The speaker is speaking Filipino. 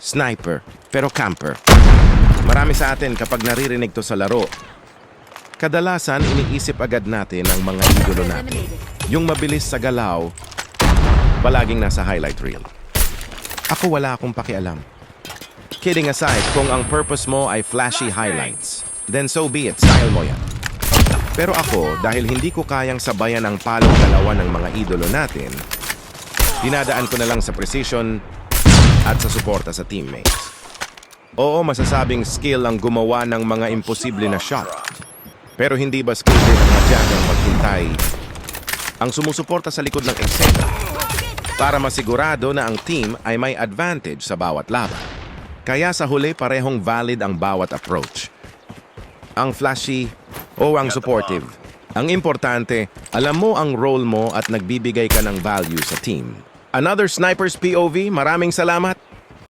sniper, pero camper. Marami sa atin kapag naririnig to sa laro, kadalasan iniisip agad natin ang mga idolo natin. Yung mabilis sa galaw, palaging nasa highlight reel. Ako wala akong pakialam. Kidding aside, kung ang purpose mo ay flashy highlights, then so be it, style mo yan. Pero ako, dahil hindi ko kayang sabayan ang palong dalawa ng mga idolo natin, dinadaan ko na lang sa precision at sa suporta sa teammates. Oo, masasabing skill ang gumawa ng mga imposible na shot. Pero hindi ba skill din ang matyagang maghintay ang sumusuporta sa likod ng eksena para masigurado na ang team ay may advantage sa bawat laban. Kaya sa huli parehong valid ang bawat approach. Ang flashy o ang supportive. Ang importante, alam mo ang role mo at nagbibigay ka ng value sa team. Another Sniper's POV, maraming salamat!